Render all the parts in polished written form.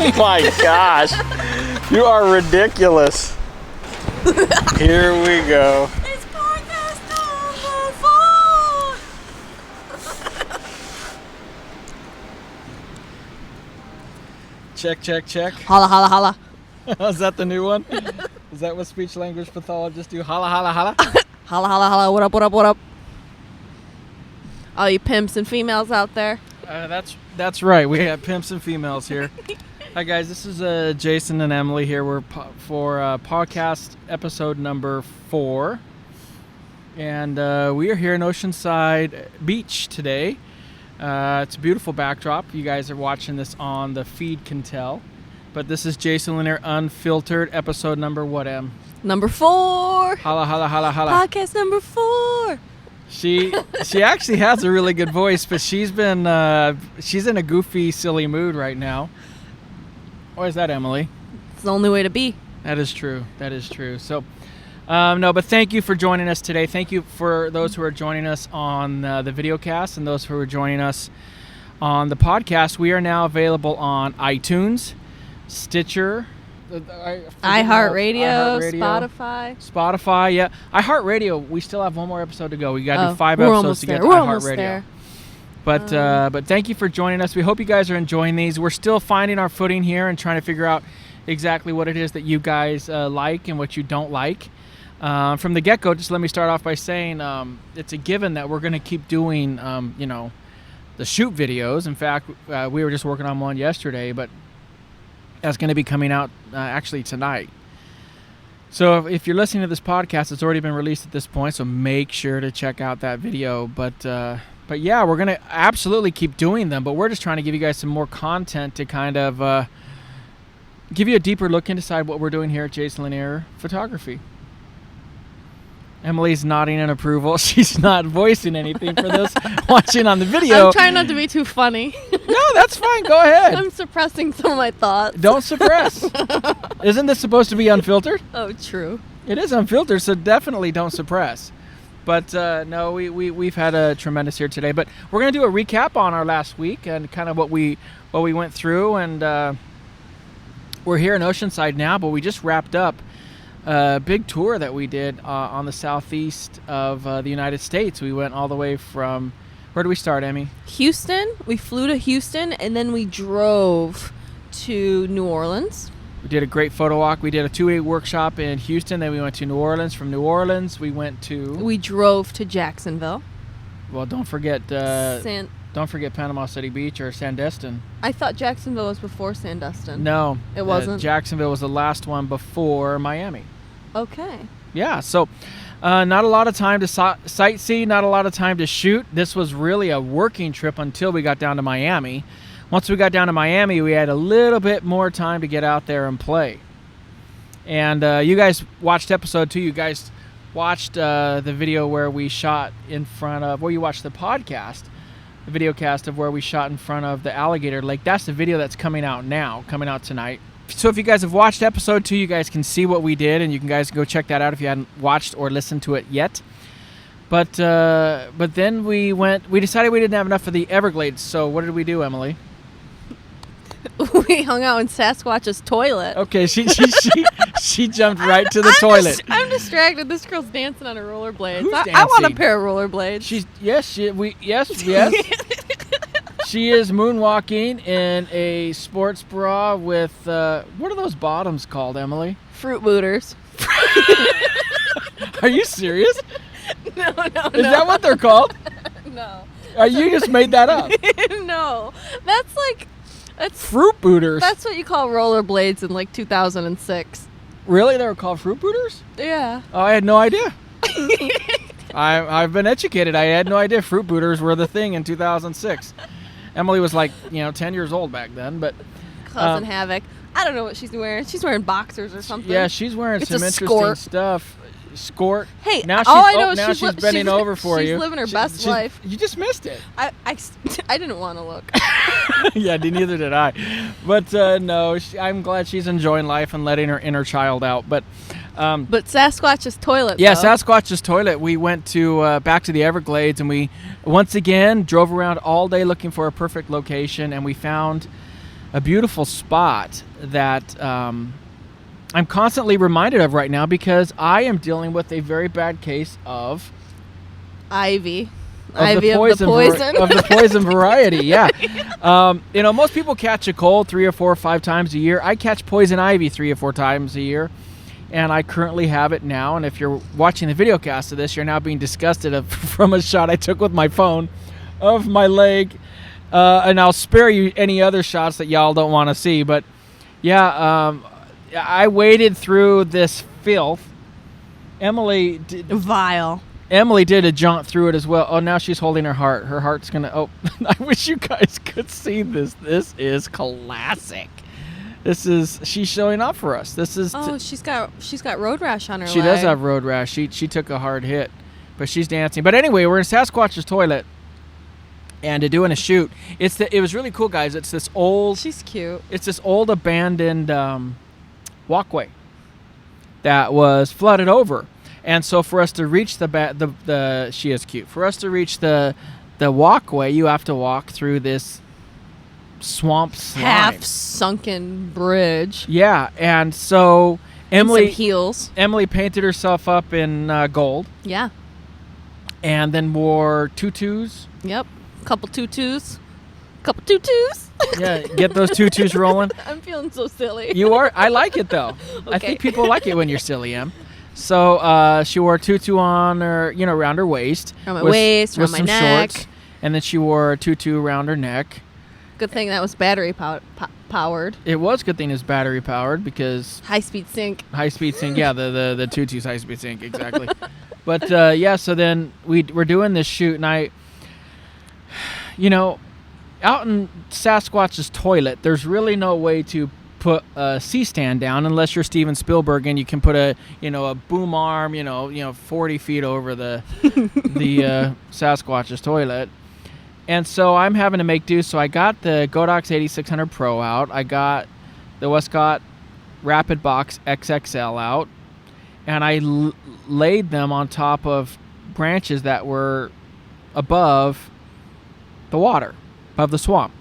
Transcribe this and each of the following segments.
Oh my gosh. You are ridiculous. Here we go. It's podcast number 4. Check. Holla, holla, holla. Is that the new one? Is that what speech language pathologists do? Holla, holla, holla? Holla, holla, holla. What up? All you pimps and females out there. That's right. We have pimps and females here. Hi guys, this is Jason and Emily here. We're for podcast episode number 4, and we are here in Oceanside Beach today. It's a beautiful backdrop. You guys are watching this on the feed can tell, but this is Jason Lanier Unfiltered episode number what, Em? Number 4. Holla, holla, holla, holla. Podcast number 4. She actually has a really good voice, but she's in a goofy, silly mood right now. Why is that, Emily? It's the only way to be. That is true. So, no, but thank you for joining us today. Thank you for those who are joining us on the video cast and those who are joining us on the podcast. We are now available on iTunes, Stitcher, iHeartRadio, Spotify. Yeah. iHeartRadio, we still have one more episode to go. We got to do 5 we're episodes to get to iHeartRadio. But thank you for joining us. We hope you guys are enjoying these. We're still finding our footing here and trying to figure out exactly what it is that you guys like and what you don't like. From the get-go, just let me start off by saying it's a given that we're going to keep doing, the shoot videos. In fact, we were just working on one yesterday, but that's going to be coming out actually tonight. So if you're listening to this podcast, it's already been released at this point, so make sure to check out that video. But yeah, we're going to absolutely keep doing them, but we're just trying to give you guys some more content to kind of give you a deeper look inside what we're doing here at Jason Lanier Photography. Emily's nodding in approval. She's not voicing anything for this, watching on the video. I'm trying not to be too funny. No, that's fine. Go ahead. I'm suppressing some of my thoughts. Don't suppress. Isn't this supposed to be unfiltered? Oh, true. It is unfiltered, so definitely don't suppress. But no, we've had a tremendous year today. But we're going to do a recap on our last week and kind of what we went through. And we're here in Oceanside now, but we just wrapped up a big tour that we did on the southeast of the United States. We went all the way from, where do we start, Emmy? Houston. We flew to Houston, and then we drove to New Orleans. We did a great photo walk. We did a 2-day workshop in Houston. Then we went to New Orleans. From New Orleans, we drove to Jacksonville. Well, don't forget Panama City Beach or Destin. I thought Jacksonville was before Destin. No. It wasn't? Jacksonville was the last one before Miami. Okay. Yeah, so not a lot of time to sightsee, not a lot of time to shoot. This was really a working trip until we got down to Miami. Once we got down to Miami, we had a little bit more time to get out there and play. And you guys watched episode 2. You guys watched the video where we shot in front of, you watched the podcast, the video cast of where we shot in front of the alligator lake. That's the video that's coming out tonight. So if you guys have watched episode 2, you guys can see what we did, and you can guys go check that out if you hadn't watched or listened to it yet. But then we decided we didn't have enough of the Everglades. So what did we do, Emily? We hung out in Sasquatch's toilet. Okay, she jumped right to the toilet. I'm distracted. This girl's dancing on her rollerblades. Who's dancing? I want a pair of rollerblades. Yes. She is moonwalking in a sports bra with what are those bottoms called, Emily? Fruit booters. Are you serious? No. Is that what they're called? No. You just made that up. No. That's fruit booters. That's what you call rollerblades in like 2006. Really? They were called fruit booters? Yeah. Oh, I had no idea. I've been educated. I had no idea fruit booters were the thing in 2006. Emily was 10 years old back then, but causing havoc. I don't know what she's wearing. She's wearing boxers or something. Yeah, she's wearing some interesting stuff. Skort. Hey, now she's bending over for you. She's living her best life. You just missed it. I didn't want to look. Yeah, neither did I. But no, I'm glad she's enjoying life and letting her inner child out. But Sasquatch's toilet. Yeah, Sasquatch's toilet. We went to back to the Everglades, and we once again drove around all day looking for a perfect location, and we found a beautiful spot that I'm constantly reminded of right now because I am dealing with a very bad case of Ivy. Of the poison. Of the poison variety, yeah. Most people catch a cold 3 or 4 or 5 times a year. I catch poison ivy 3 or 4 times a year, and I currently have it now. And if you're watching the video cast of this, you're now being disgusted from a shot I took with my phone of my leg. And I'll spare you any other shots that y'all don't want to see. But, yeah, I waded through this filth. Vile. Emily did a jaunt through it as well. Oh, now she's holding her heart. Her heart's going to... Oh, I wish you guys could see this. This is classic. She's showing up for us. This is... she's got road rash on her leg. She does have road rash. She took a hard hit, but she's dancing. But anyway, we're in Sasquatch's toilet and doing a shoot. It was really cool, guys. It's this old... She's cute. It's this old abandoned walkway that was flooded over. And so for us to reach she is cute. For us to reach the walkway, you have to walk through this swamp slime. Half-sunken bridge. Yeah, and so Emily... some heels. Emily painted herself up in gold. Yeah. And then wore tutus. Yep. Couple tutus. Yeah, get those tutus rolling. I'm feeling so silly. You are? I like it, though. Okay. I think people like it when you're silly, Em. So she wore a tutu on her, around her waist. Around my waist, around my neck. Shorts, and then she wore a tutu around her neck. Good thing that was battery powered. It was a good thing it was battery powered because... High-speed sync. High-speed sync, yeah, the tutu's high-speed sync, exactly. But, so then we're doing this shoot, and out in Sasquatch's toilet, there's really no way to put a C-stand down unless you're Steven Spielberg and you can put a boom arm 40 feet over the Sasquatch's toilet. And so I'm having to make do. So I got the Godox 8600 Pro out. I got the Westcott Rapid Box XXL out, and I laid them on top of branches that were above the water, above the swamp.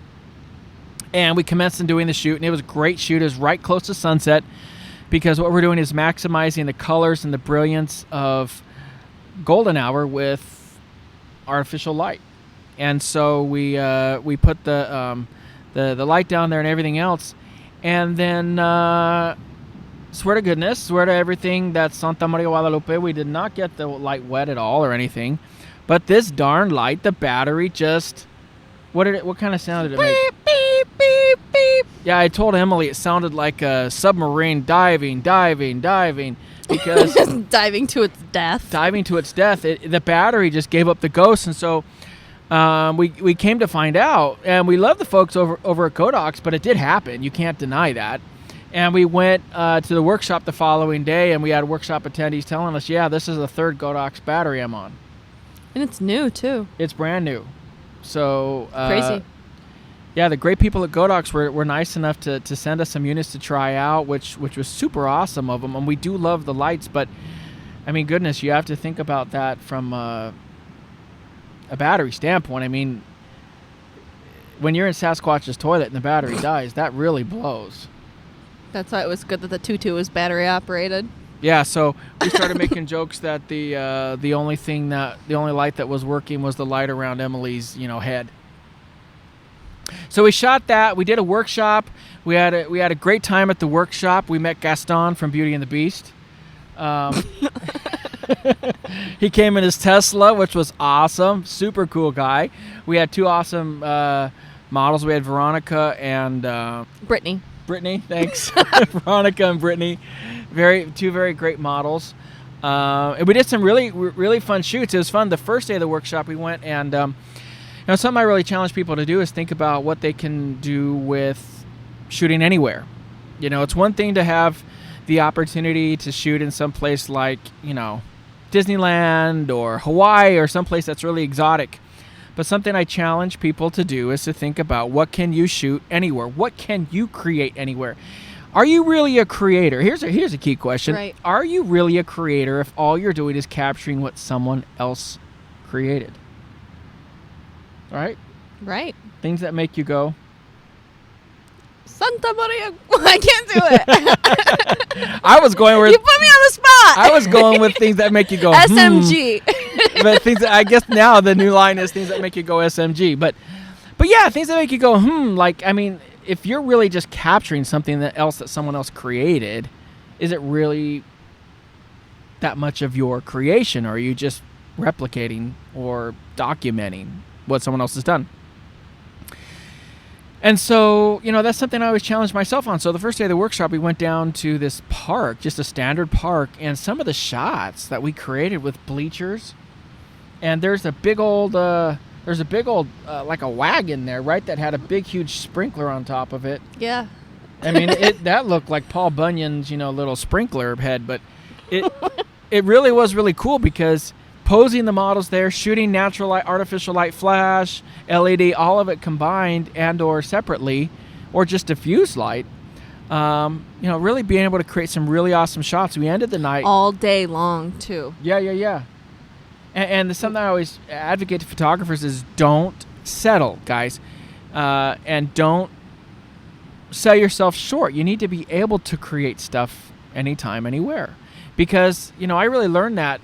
And we commenced in doing the shoot, and it was a great shoot. It was right close to sunset because what we're doing is maximizing the colors and the brilliance of golden hour with artificial light. And so we put the light down there and everything else, and then swear to everything that's Santa Maria Guadalupe, we did not get the light wet at all or anything. But this darn light, the battery just... What kind of sound did it make? Beep, beep, beep, beep. Yeah, I told Emily it sounded like a submarine diving, because... diving to its death. The battery just gave up the ghost, and so we came to find out, and we love the folks over at Godox, but it did happen. You can't deny that. And we went to the workshop the following day, and we had workshop attendees telling us, yeah, this is the 3rd Godox battery I'm on. And it's new, too. It's brand new. So crazy. Yeah, the great people at Godox were nice enough to send us some units to try out, which was super awesome of them. And we do love the lights, but I mean, goodness, you have to think about that from a battery standpoint. I mean, when you're in Sasquatch's toilet and the battery dies, that really blows. That's why it was good that the tutu was battery operated. Yeah, so we started making jokes that the only light that was working was the light around Emily's head. So we shot that. We did a workshop. We had a great time at the workshop. We met Gaston from Beauty and the Beast. He came in his Tesla, which was awesome. Super cool guy. We had 2 awesome models. We had Veronica and Brittany. Brittany, thanks. Veronica and Brittany. 2 very great models. And we did some really, really fun shoots. It was fun. The first day of the workshop, we went and, something I really challenge people to do is think about what they can do with shooting anywhere. It's one thing to have the opportunity to shoot in some place like, Disneyland or Hawaii or someplace that's really exotic. But something I challenge people to do is to think about what can you shoot anywhere? What can you create anywhere? Are you really a creator? Here's a key question. Right. Are you really a creator if all you're doing is capturing what someone else created? Right? Right. Things that make you go, Santa Maria. I can't do it. I was going where you put me on the spot. I was going with things that make you go SMG. But things that, I guess now the new line is things that make you go SMG. But yeah, things that make you go Like, I mean, if you're really just capturing something that someone else created, is it really that much of your creation, or are you just replicating or documenting what someone else has done? And so, that's something I always challenge myself on. So the first day of the workshop, we went down to this park, just a standard park, and some of the shots that we created with bleachers, and there's a big old like a wagon there, right, that had a big, huge sprinkler on top of it. Yeah. I mean, that looked like Paul Bunyan's, little sprinkler head, but it really was really cool because posing the models there, shooting natural light, artificial light, flash, LED, all of it combined and or separately, or just diffuse light, really being able to create some really awesome shots. We ended the night all day long too. Yeah. And something I always advocate to photographers is don't settle, guys, and don't sell yourself short. You need to be able to create stuff anytime, anywhere, because I really learned that.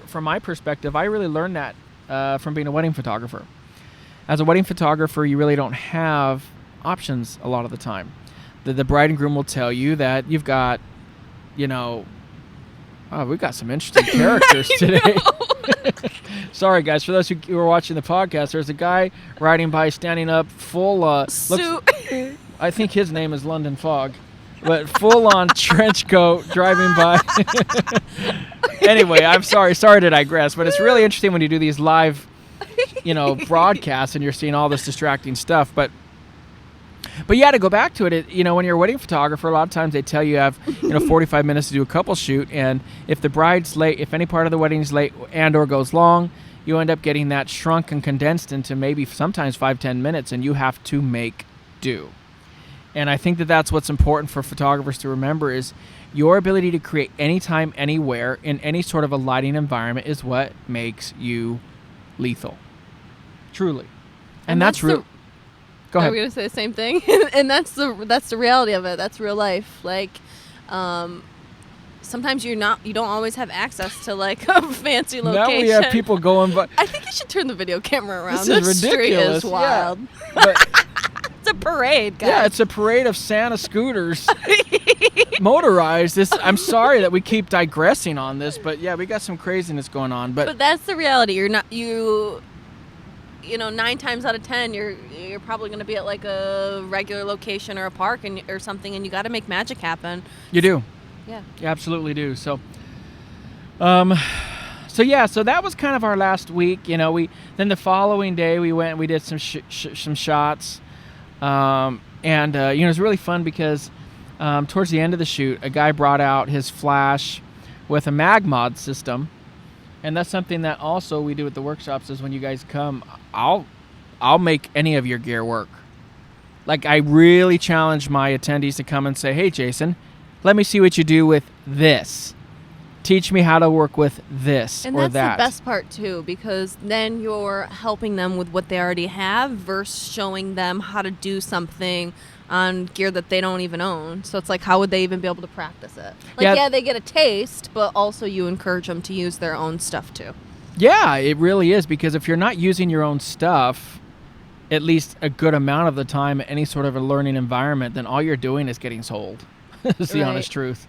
From my perspective, I really learned that from being a wedding photographer. As a wedding photographer, you really don't have options a lot of the time. The bride and groom will tell you that you've got, we've got some interesting characters today. Sorry, guys. For those who are watching the podcast, there's a guy riding by, standing up, full suit. I think his name is London Fog, but full-on trench coat driving by. Anyway, I'm sorry to digress, but it's really interesting when you do these live, broadcasts and you're seeing all this distracting stuff. But yeah, to go back to it, when you're a wedding photographer, a lot of times they tell you have, 45 minutes to do a couple shoot, and if the bride's late, if any part of the wedding is late and or goes long, you end up getting that shrunk and condensed into maybe sometimes 5-10 minutes, and you have to make do. And I think that's what's important for photographers to remember is your ability to create anytime, anywhere, in any sort of a lighting environment is what makes you lethal. Truly. And that's real. Go ahead. I'm going to say the same thing. And that's the reality of it. That's real life. Like, sometimes you don't always have access to like a fancy location. Now we have people going, but I think you should turn the video camera around. This is ridiculous. Street is wild. Yeah. But it's a parade, guys. Yeah, it's a parade of Santa scooters, motorized. I'm sorry that we keep digressing on this, but yeah, we got some craziness going on. But that's the reality. You're not 9 times out of 10, you're probably going to be at like a regular location or a park or something, and you got to make magic happen. You do. Yeah. You absolutely do. So, so that was kind of our last week. Then the following day we went and we did some shots. It was really fun because towards the end of the shoot, a guy brought out his flash with a mag mod system, and that's something that also we do at the workshops. Is when you guys come, I'll make any of your gear work. Like, I really challenge my attendees to come and say, "Hey, Jason, let me see what you do with this. Teach me how to work with this and or that." And that's the best part, too, because then you're helping them with what they already have versus showing them how to do something on gear that they don't even own. So it's like, how would they even be able to practice it? Like, yeah, they get a taste, but also you encourage them to use their own stuff, too. Yeah, it really is, because if you're not using your own stuff, at least a good amount of the time, any sort of a learning environment, then all you're doing is getting sold. That's the honest truth.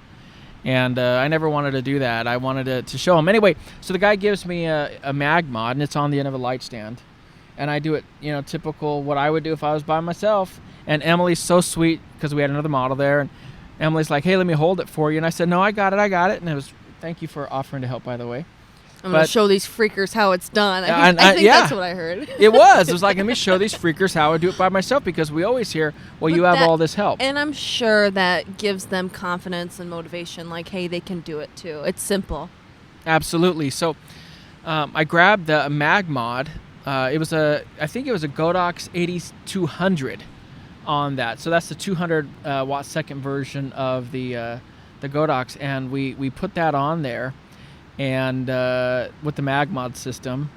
And I never wanted to do that. I wanted to show them. Anyway, so the guy gives me a mag mod, and it's on the end of a light stand. And I do it, typical what I would do if I was by myself. And Emily's so sweet, because we had another model there. And Emily's like, "Hey, let me hold it for you." And I said, "No, I got it. And it was, thank you for offering to help, by the way. I'm going to show these freakers how it's done. I think that's what I heard. It was like, let me show these freakers how I do it by myself, because we always hear, well, you have all this help. And I'm sure that gives them confidence and motivation, like, hey, they can do it too. It's simple. Absolutely. So I grabbed the mag mod. I think it was a Godox 8200 on that. So that's the 200 watt second version of the Godox. And we put that on there. And with the mag mod system,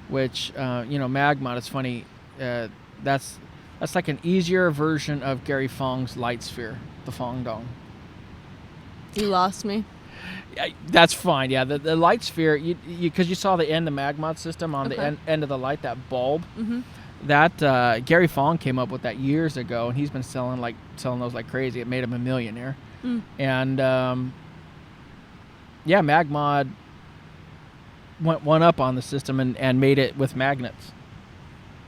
which mag mod is funny. That's That's like an easier version of Gary Fong's light sphere, the Fong Dong. You lost me. That's fine. Yeah, the light sphere, because you saw the end of the magmod system on the end of the light, that bulb. Mm-hmm. That Gary Fong came up with that years ago, and he's been selling those like crazy. It made him a millionaire. And magmod went up on the system and made it with magnets,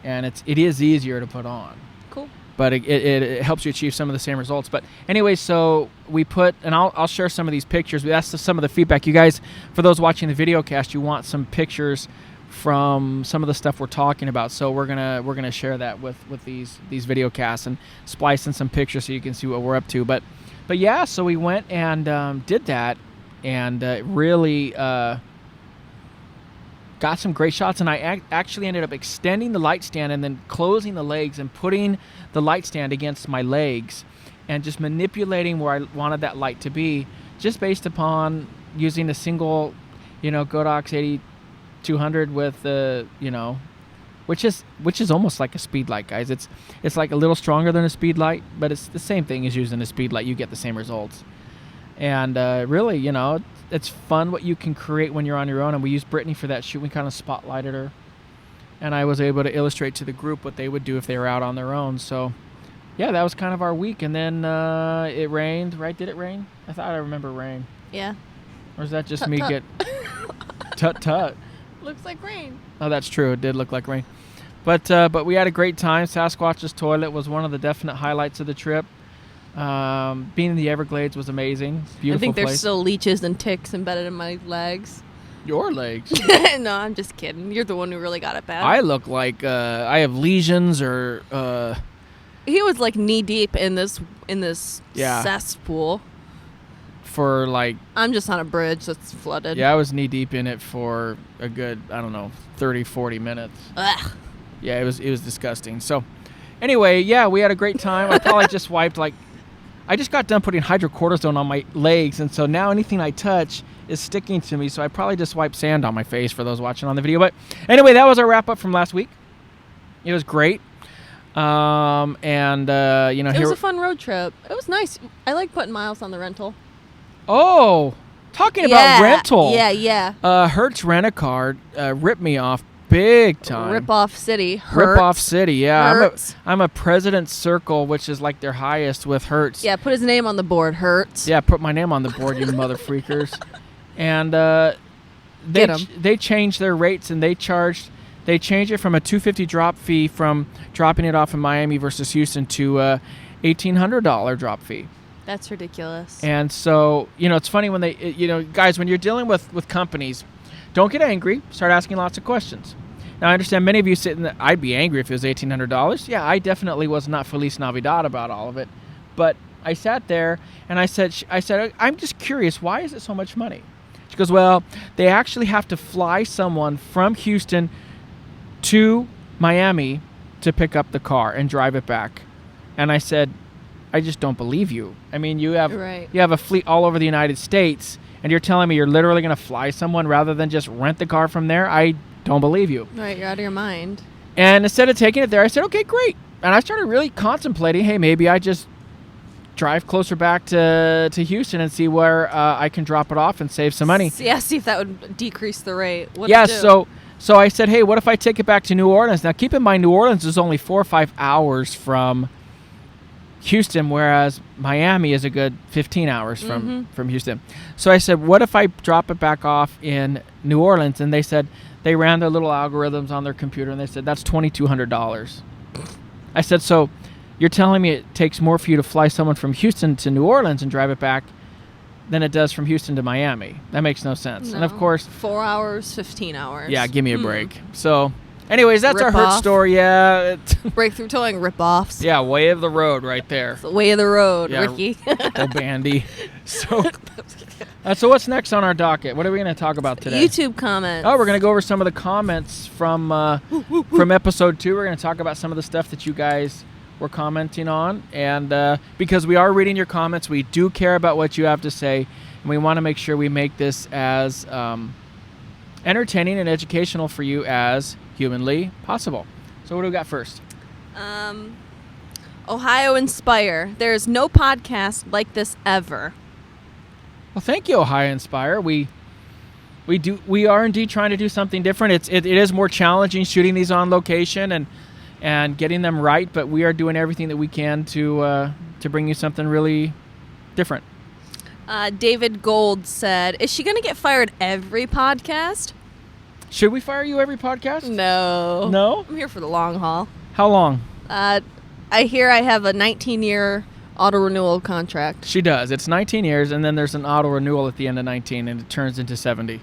and it is easier to put on. Cool. But it helps you achieve some of the same results. But anyway, so we put, and I'll share some of these pictures. That's some of the feedback. You guys, for those watching the video cast, you want some pictures from some of the stuff we're talking about. So we're gonna share that with these video casts and splice in some pictures so you can see what we're up to. But yeah, so we went and did that, and really got some great shots. And I actually ended up extending the light stand and then closing the legs and putting the light stand against my legs and just manipulating where I wanted that light to be, just based upon using a single, Godox 8200 with which is almost like a speed light, guys. It's like a little stronger than a speed light, but it's the same thing as using a speed light. You get the same results. And really, it's fun what you can create when you're on your own. And we used Brittany for that shoot. We kind of spotlighted her, and I was able to illustrate to the group what they would do if they were out on their own. So yeah, that was kind of our week. And then it rained, right? Did it rain? I thought I remember rain. Yeah. Or is that just me get tut? Looks like rain. Oh, that's true. It did look like rain. But we had a great time. Sasquatch's toilet was one of the definite highlights of the trip. Being in the Everglades was amazing. Beautiful I think place. there's still leeches and ticks embedded in my legs. Your legs? No, I'm just kidding. You're the one who really got it bad. I look like I have lesions or. He was like knee deep in this cesspool. For like. I'm just on a bridge that's flooded. Yeah, I was knee deep in it for a good 30, 40 minutes. Ugh. Yeah, it was disgusting. So, anyway, yeah, we had a great time. I probably just wiped I just got done putting hydrocortisone on my legs, and so now anything I touch is sticking to me, so I probably just wiped sand on my face for those watching on the video. But anyway, that was our wrap-up from last week. It was great. It was a fun road trip. It was nice. I like putting miles on the rental. Oh, talking about rental. Yeah. Hertz Rent-A-Car ripped me off big time. Rip-off City. Rip-off City, yeah. Hertz. I'm a President's Circle, which is like their highest with Hertz. Yeah, put his name on the board, Hertz. Yeah, put my name on the board, you mother freakers. And they changed their rates, and they changed it from a $250 drop fee from dropping it off in Miami versus Houston to a $1,800 drop fee. That's ridiculous. And so, it's funny when they, guys, when you're dealing with companies, don't get angry. Start asking lots of questions. Now, I understand many of you sitting there, I'd be angry if it was $1,800. Yeah, I definitely was not Feliz Navidad about all of it. But I sat there and I said, I'm just curious, why is it so much money? She goes, well, they actually have to fly someone from Houston to Miami to pick up the car and drive it back. And I said, I just don't believe you. I mean, you have a fleet all over the United States, and you're telling me you're literally going to fly someone rather than just rent the car from there? I don't believe you. Right, you're out of your mind. And instead of taking it there, I said, okay, great. And I started really contemplating, hey, maybe I just drive closer back to Houston and see where I can drop it off and save some money. See if that would decrease the rate. So I said, hey, what if I take it back to New Orleans? Now, keep in mind, New Orleans is only 4 or 5 hours from Houston, whereas Miami is a good 15 hours from Houston. So I said, what if I drop it back off in New Orleans? And they said, they ran their little algorithms on their computer, and they said, that's $2,200. I said, so you're telling me it takes more for you to fly someone from Houston to New Orleans and drive it back than it does from Houston to Miami? That makes no sense. No. And of course, 4 hours, 15 hours. Yeah, give me a break. So anyways, that's our Hertz Rip-off. story. Yeah. Breakthrough towing rip-offs. Yeah, way of the road right there. It's the way of the road, Yeah, Ricky. Oh, Bandy. So what's next on our docket? What are we going to talk about today? YouTube comments. Oh, we're going to go over some of the comments from episode 2. We're going to talk about some of the stuff that you guys were commenting on. And because we are reading your comments, we do care about what you have to say. And we want to make sure we make this as entertaining and educational for you as humanly possible. So what do we got first? Ohio Inspire. There is no podcast like this ever. Well, thank you, Ohio Inspire. We are indeed trying to do something different. It is more challenging shooting these on location and getting them right, but we are doing everything that we can to bring you something really different. David Gold said, "Is she going to get fired every podcast?" Should we fire you every podcast? No. No? I'm here for the long haul. How long? I hear I have a 19-year auto-renewal contract. She does. It's 19 years, and then there's an auto-renewal at the end of 19, and it turns into 70.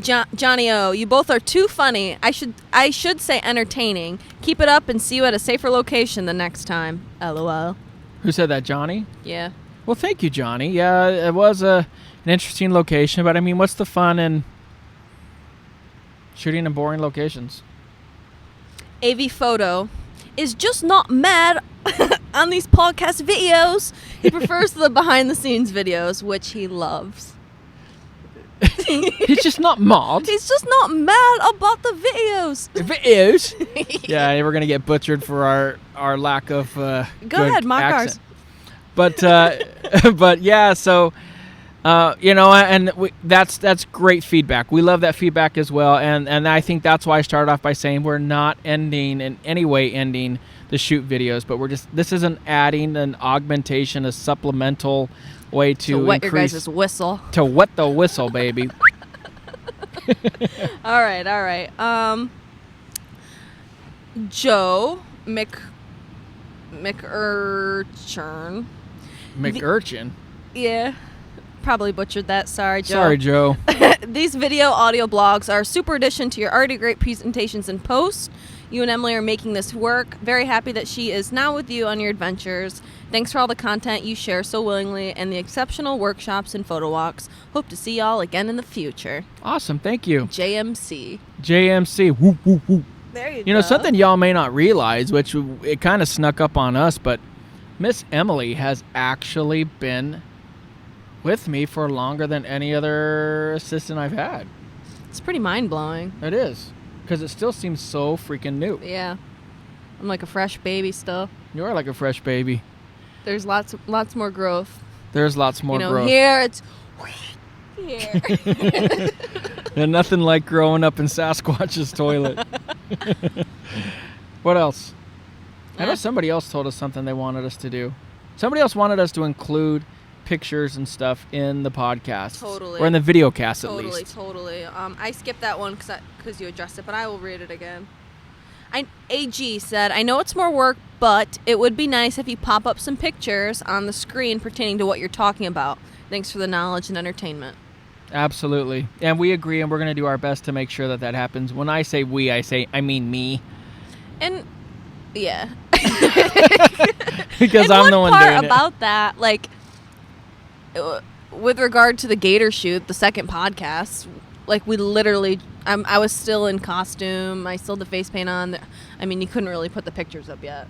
Johnny O, you both are too funny. I should say entertaining. Keep it up and see you at a safer location the next time. LOL. Who said that, Johnny? Yeah. Well, thank you, Johnny. Yeah, it was an interesting location, but I mean, what's the fun in shooting in boring locations? AV Photo is just not mad on these podcast videos. He prefers the behind-the-scenes videos, which he loves. He's just not mad. He's just not mad about the videos. Videos? Yeah, we're going to get butchered for our lack of Go ahead, mock ours. But but yeah, so that's great feedback. We love that feedback as well, and I think that's why I started off by saying we're not ending in any way ending the shoot videos, but this is an adding, an augmentation, a supplemental way to wet your guys' whistle. To wet the whistle, baby. All right. Joe McUrchin. Yeah, probably butchered that. Sorry, Joe. Sorry, Joe. These video audio blogs are a super addition to your already great presentations and posts. You and Emily are making this work. Very happy that she is now with you on your adventures. Thanks for all the content you share so willingly and the exceptional workshops and photo walks. Hope to see y'all again in the future. Awesome. Thank you. JMC. Whoop, whoop, whoop. There you go. You know, something y'all may not realize, which it kind of snuck up on us, but Miss Emily has actually been with me for longer than any other assistant I've had. It's pretty mind-blowing. It is, because it still seems so freaking new. Yeah. I'm like a fresh baby still. You are like a fresh baby. There's lots more growth. There's lots more growth. Here it's here. And nothing like growing up in Sasquatch's toilet. What else? I know somebody else told us something they wanted us to do. Somebody else wanted us to include pictures and stuff in the podcast. Totally. Or in the video cast at least. Totally. I skipped that one because you addressed it, but I will read it again. AG said, I know it's more work, but it would be nice if you pop up some pictures on the screen pertaining to what you're talking about. Thanks for the knowledge and entertainment. Absolutely. And we agree, and we're going to do our best to make sure that happens. When I say we, I mean me. And, yeah. Because I'm the one doing it. About that, like, with regard to the Gator shoot, the second podcast, like, we literally, I was still in costume. I still had the face paint on. I mean, you couldn't really put the pictures up yet.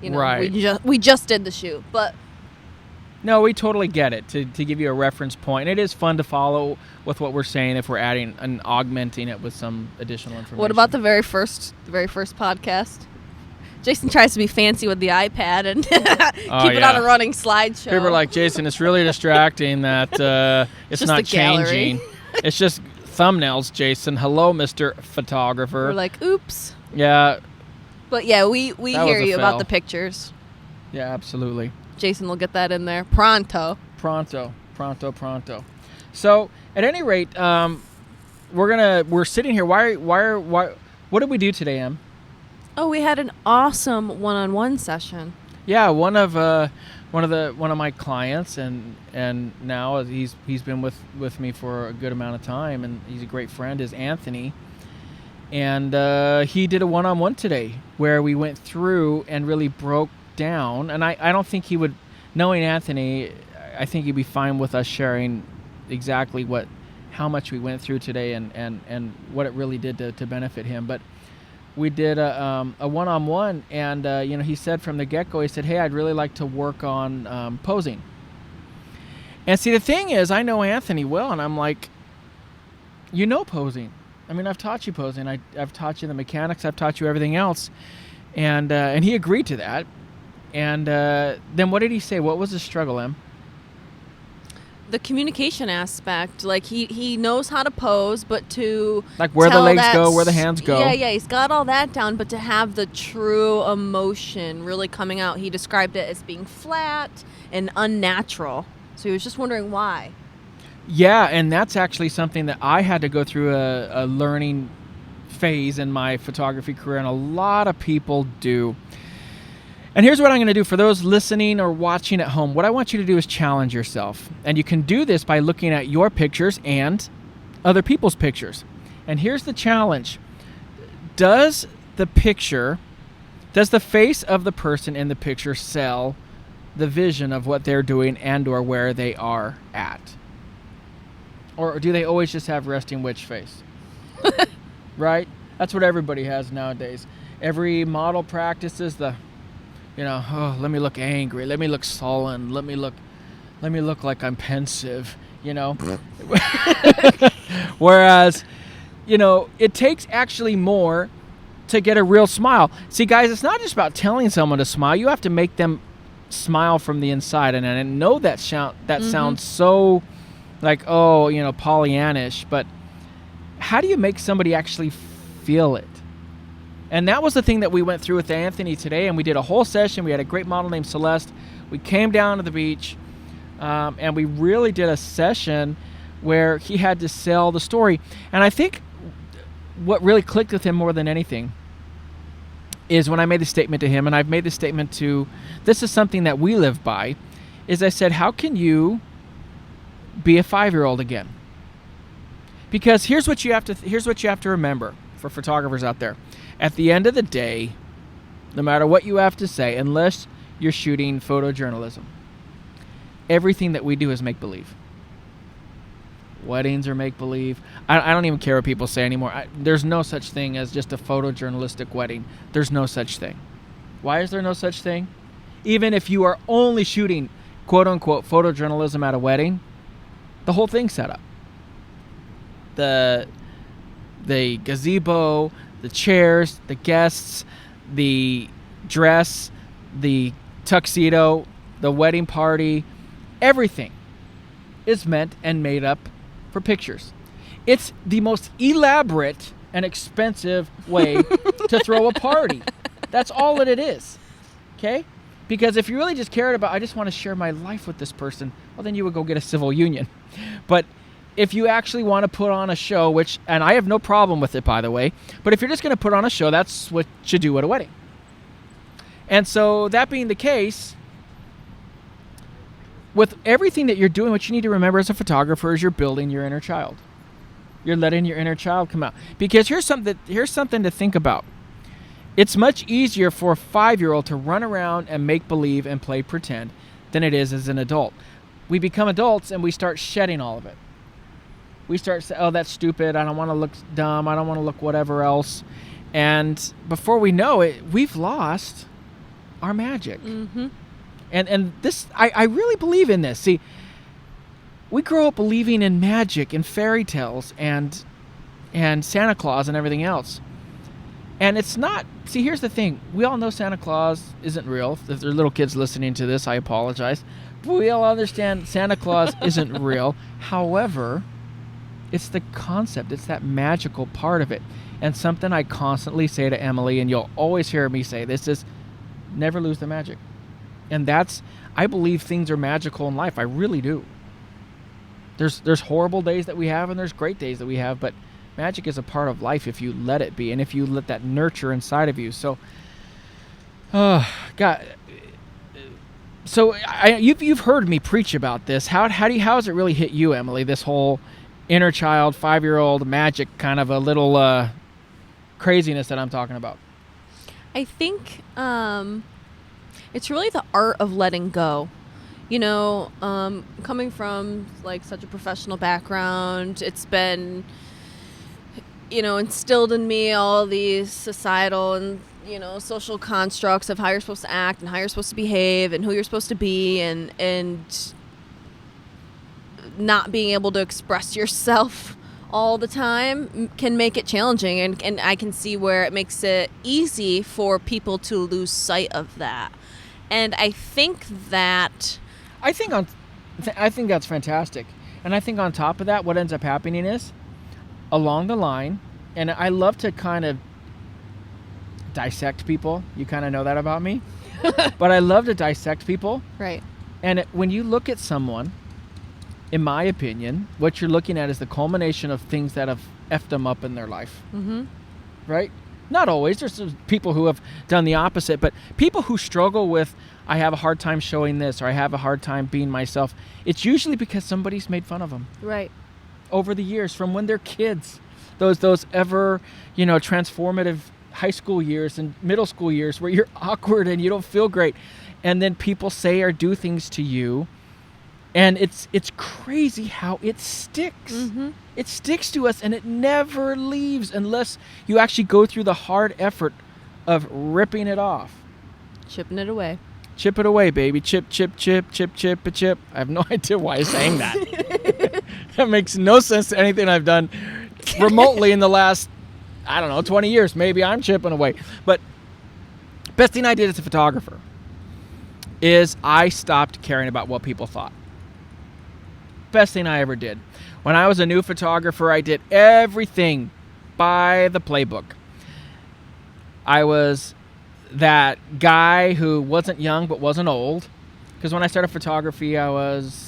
You know, right. We just did the shoot, but. No, we totally get it, to give you a reference point. It is fun to follow with what we're saying if we're adding and augmenting it with some additional information. What about the very first podcast? Jason tries to be fancy with the iPad and keep it on a running slideshow. People are like, Jason, it's really distracting that it's not changing. It's just thumbnails, Jason. Hello, Mr. Photographer. We're like, oops. Yeah. But yeah, we hear you about the pictures. Yeah, absolutely. Jason will get that in there pronto. So at any rate, we're sitting here. Why? What did we do today, Em? Oh, we had an awesome one-on-one session. Yeah, one of my clients, and now he's been with me for a good amount of time, and he's a great friend, is Anthony. And he did a one-on-one today where we went through and really broke down, and I don't think he would, knowing Anthony, I think he'd be fine with us sharing exactly how much we went through today and what it really did to benefit him. But we did a one-on-one, and he said from the get-go, he said, hey, I'd really like to work on posing. And see, the thing is, I know Anthony well, and I'm like, posing. I mean, I've taught you posing. I've taught you the mechanics. I've taught you everything else. And he agreed to that. And then what did he say? What was the struggle, Em? The communication aspect. Like, he knows how to pose, but to like where the legs go, where the hands go. Yeah, he's got all that down, but to have the true emotion really coming out, he described it as being flat and unnatural. So he was just wondering why. Yeah, and that's actually something that I had to go through a learning phase in my photography career, and a lot of people do. And here's what I'm going to do for those listening or watching at home. What I want you to do is challenge yourself. And you can do this by looking at your pictures and other people's pictures. And here's the challenge. Does the face of the person in the picture sell the vision of what they're doing and or where they are at? Or do they always just have resting witch face? Right? That's what everybody has nowadays. Every model practices the, let me look angry, let me look sullen, let me look like I'm pensive, Whereas, it takes actually more to get a real smile. See, guys, it's not just about telling someone to smile. You have to make them smile from the inside. And I know that sounds so like, Pollyannish, but how do you make somebody actually feel it? And that was the thing that we went through with Anthony today, and we did a whole session. We had a great model named Celeste. We came down to the beach, and we really did a session where he had to sell the story. And I think what really clicked with him more than anything is when I made the statement to him, and I've made the statement to, this is something that we live by, is I said, how can you be a 5-year-old again? Because here's what you have to remember for photographers out there. At the end of the day, no matter what you have to say, unless you're shooting photojournalism, everything that we do is make-believe. Weddings are make-believe. I don't even care what people say anymore. There's no such thing as just a photojournalistic wedding. There's no such thing. Why is there no such thing? Even if you are only shooting quote-unquote photojournalism at a wedding, the whole thing's set up. The gazebo, the chairs, the guests, the dress, the tuxedo, the wedding party, everything is meant and made up for pictures. It's the most elaborate and expensive way to throw a party. That's all that it is. Okay? Because if you really just cared about, I just want to share my life with this person, well, then you would go get a civil union. But if you actually want to put on a show, and I have no problem with it, by the way, but if you're just going to put on a show, that's what you do at a wedding. And so that being the case, with everything that you're doing, what you need to remember as a photographer is you're building your inner child. You're letting your inner child come out. Because here's something to think about. It's much easier for a 5-year-old to run around and make believe and play pretend than it is as an adult. We become adults and we start shedding all of it. We start saying, oh, that's stupid. I don't want to look dumb. I don't want to look whatever else. And before we know it, we've lost our magic. Mm-hmm. And this, I really believe in this. See, we grow up believing in magic and fairy tales and Santa Claus and everything else. And it's not, see, here's the thing. We all know Santa Claus isn't real. If there are little kids listening to this, I apologize. But we all understand Santa Claus isn't real. However, it's the concept. It's that magical part of it. And something I constantly say to Emily, and you'll always hear me say this, is never lose the magic. And I believe things are magical in life. I really do. There's horrible days that we have, and there's great days that we have, but magic is a part of life if you let it be, and if you let that nurture inside of you. So, God. So you've heard me preach about this. How has it really hit you, Emily? This whole inner child, 5-year-old magic kind of a little craziness that I'm talking about. I think it's really the art of letting go. Coming from like such a professional background, it's been, instilled in me all these societal and, social constructs of how you're supposed to act and how you're supposed to behave and who you're supposed to be, and not being able to express yourself all the time can make it challenging, and I can see where it makes it easy for people to lose sight of that. And I think that's fantastic. And I think on top of that, what ends up happening is, along the line, and I love to kind of dissect people. You kind of know that about me. But I love to dissect people. Right. And when you look at someone, in my opinion, what you're looking at is the culmination of things that have effed them up in their life. Mm-hmm. Right? Not always. There's people who have done the opposite. But people who struggle with, I have a hard time showing this, or I have a hard time being myself, it's usually because somebody's made fun of them. Right. Over the years, from when they're kids. Those ever, transformative high school years and middle school years where you're awkward and you don't feel great, and then people say or do things to you, and it's crazy how it sticks. Mm-hmm. It sticks to us, and it never leaves unless you actually go through the hard effort of ripping it off. Chipping it away. Chip it away, baby. Chip, chip, chip, chip, chip, a chip. I have no idea why I sang that. That makes no sense to anything I've done remotely in the last, 20 years. Maybe I'm chipping away. But best thing I did as a photographer is I stopped caring about what people thought. Best thing I ever did. When I was a new photographer, I did everything by the playbook. I was that guy who wasn't young but wasn't old. Because when I started photography, I was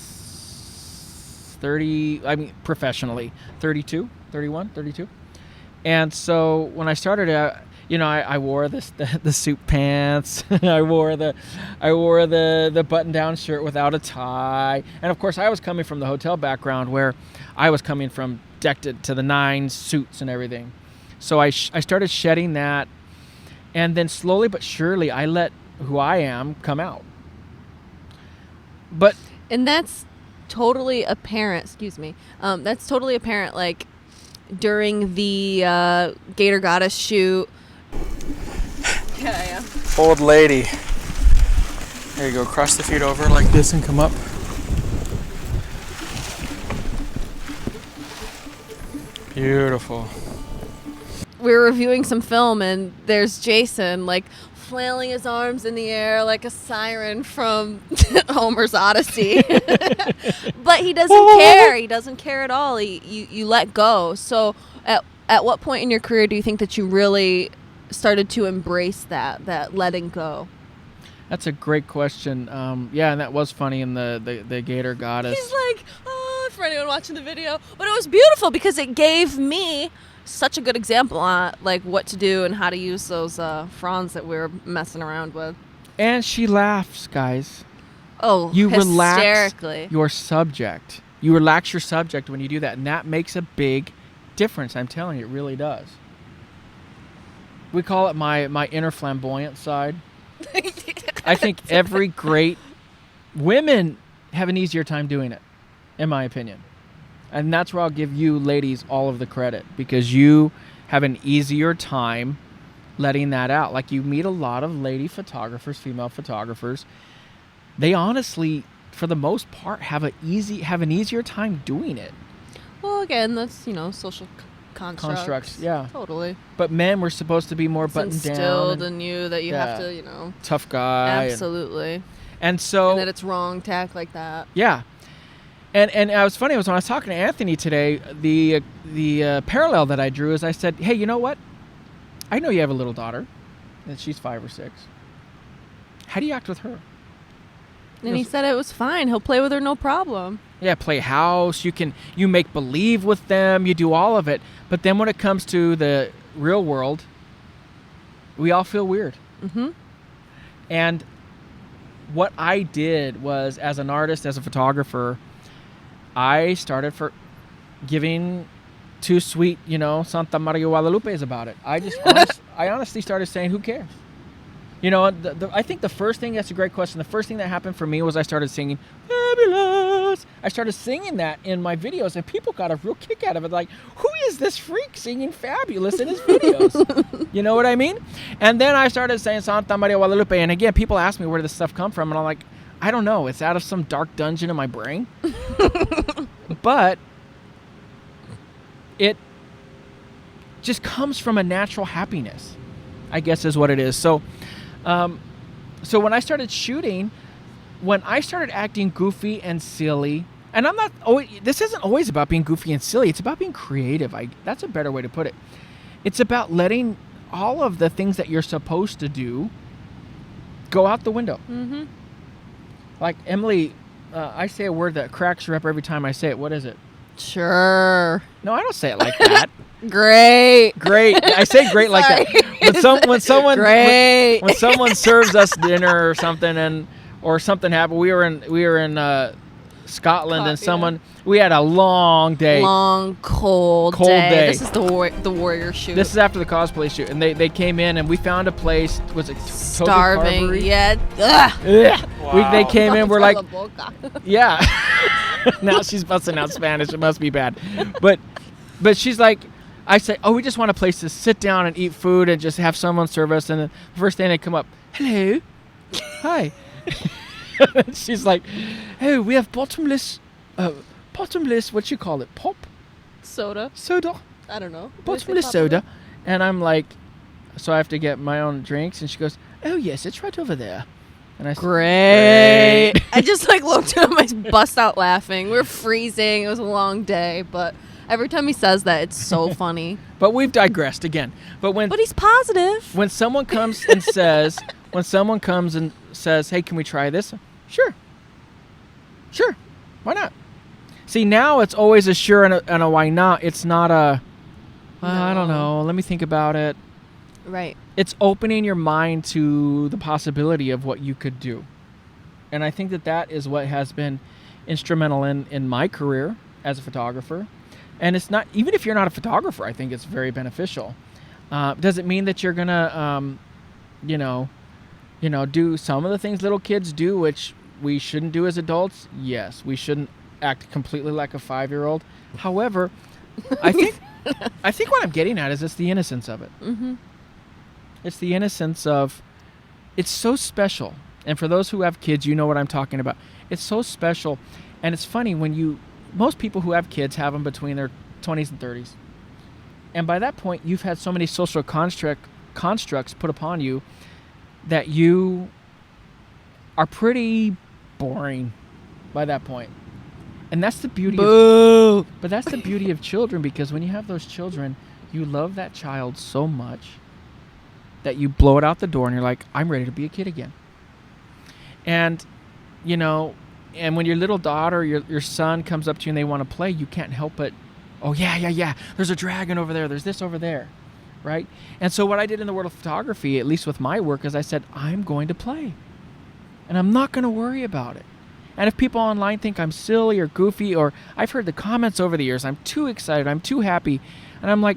professionally, 32, 31, 32. And so when I started out, I wore the suit pants. I wore the button-down shirt without a tie. And of course, I was coming from the hotel background where I was coming from decked to the nines, suits and everything. So I started shedding that, and then slowly but surely, I let who I am come out. And that's totally apparent. Excuse me. That's totally apparent. Like during the Gator Goddess shoot. Yeah. Old lady. There you go. Cross the feet over like this and come up. Beautiful. We were reviewing some film, and there's Jason like flailing his arms in the air like a siren from Homer's Odyssey. But he doesn't care. He doesn't care at all. You let go. So at what point in your career do you think that you really started to embrace that letting go? That's a great question. And that was funny in the Gator Goddess. He's like, for anyone watching the video. But it was beautiful because it gave me such a good example on like what to do and how to use those fronds that we were messing around with. And she laughs, guys. Oh, you hysterically. Relax your subject. You relax your subject when you do that, and that makes a big difference. I'm telling you, it really does. We call it my inner flamboyant side. I think every great women have an easier time doing it, in my opinion. And that's where I'll give you ladies all of the credit, because you have an easier time letting that out. Like, you meet a lot of lady photographers, female photographers. They honestly, for the most part, have an easier time doing it. Well, again, that's, social constructs. Yeah. Totally. But men were supposed to be more buttoned down. Instilled in you that you have to, tough guy. Absolutely. And so. And that it's wrong to act like that. Yeah. And it was funny, when I was talking to Anthony today, the parallel that I drew is I said, hey, you know what? I know you have a little daughter, and she's 5 or 6. How do you act with her? And he said it was fine. He'll play with her, no problem. Yeah, play house. You make believe with them. You do all of it. But then when it comes to the real world, we all feel weird. Mm-hmm. And what I did was, as an artist, as a photographer, I started for giving too sweet, Santa Maria Guadalupe's about it. I honestly started saying, who cares? I think the first thing, that's a great question. The first thing that happened for me was I started singing Fabulous. I started singing that in my videos, and people got a real kick out of it. Like, who is this freak singing Fabulous in his videos? You know what I mean? And then I started saying Santa Maria Guadalupe, and again, people ask me where did this stuff come from, and I'm like, I don't know. It's out of some dark dungeon in my brain. But it just comes from a natural happiness, I guess is what it is. So so when I started shooting, when I started acting goofy and silly, and I'm not always, this isn't always about being goofy and silly, it's about being creative. That's a better way to put it. It's about letting all of the things that you're supposed to do go out the window. Mm-hmm. Like Emily, I say a word that cracks her up every time I say it. What is it? Sure. No, I don't say it like that. Great. Great. I say great like that. When someone Great. when someone serves us dinner or something, or something happened. We were in Scotland, and someone we had a long day. Long cold day. This is the warrior shoot. This is after the cosplay shoot, and they came in, and we found a place. Was it starving? Toby Yeah. Ugh. Wow. They came in. We're like, yeah. Now she's busting out Spanish. It must be bad, but she's like, I say, oh, we just want a place to sit down and eat food and just have someone serve us. And the first thing they come up, hello, hi. She's like, oh, we have bottomless, what you call it, pop? Soda. I don't know. Bottomless soda. And I'm like, so I have to get my own drinks. And she goes, oh, yes, it's right over there. And I said, great. I just looked at him, I bust out laughing. We were freezing. It was a long day, but every time he says that, it's so funny. But we've digressed again. But he's positive. When someone comes and says, hey, can we try this? Sure. Why not? See, now it's always a sure and a why not. It's not a, I don't know, let me think about it. Right. It's opening your mind to the possibility of what you could do. And I think that is what has been instrumental in my career as a photographer. And it's not, even if you're not a photographer, I think it's very beneficial. Does it mean that you're going to, do some of the things little kids do, which we shouldn't do as adults? Yes, we shouldn't act completely like a 5-year-old. However, I think what I'm getting at is it's the innocence of it. Mm-hmm. It's the innocence of, it's so special. And for those who have kids, you know what I'm talking about. It's so special. And it's funny most people who have kids have them between their 20s and 30s. And by that point, you've had so many social constructs put upon you that you are pretty boring by that point. And that's the beauty but that's the beauty of children, because when you have those children, you love that child so much that you blow it out the door and you're like, I'm ready to be a kid again. And, and when your little daughter, your son comes up to you and they want to play, you can't help but, oh, yeah. There's a dragon over there. There's this over there, right? And so what I did in the world of photography, at least with my work, is I said, I'm going to play. And I'm not going to worry about it. And if people online think I'm silly or goofy, or I've heard the comments over the years, I'm too excited, I'm too happy. And I'm like,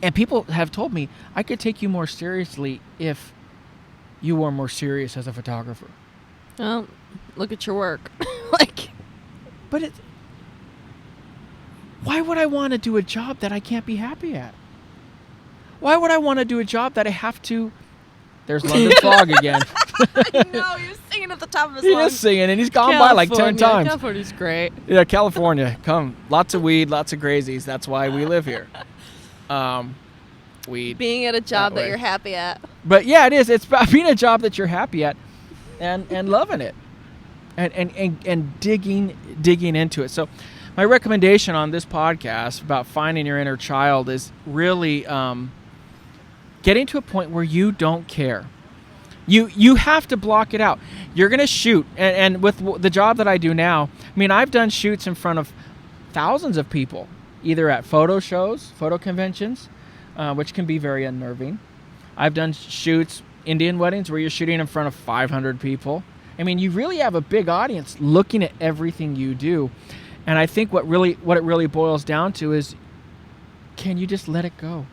and people have told me, I could take you more seriously if you were more serious as a photographer. Well, look at your work. But why would I want to do a job that I can't be happy at? Why would I want to do a job that I have to... There's London Fog again. I know, he was singing at the top of his lungs. He is singing, and he's gone by like 10 times. California's great. Yeah, California. Come. Lots of weed, lots of crazies. That's why we live here. Weed. Being at a job that you're happy at. But yeah, it is. It's about being a job that you're happy at and loving it. And digging into it. So my recommendation on this podcast about finding your inner child is really getting to a point where you don't care. You have to block it out. You're going to shoot. And with the job that I do now, I mean, I've done shoots in front of thousands of people, either at photo shows, photo conventions, which can be very unnerving. I've done shoots, Indian weddings, where you're shooting in front of 500 people. I mean, you really have a big audience looking at everything you do. And I think what it really boils down to is, can you just let it go?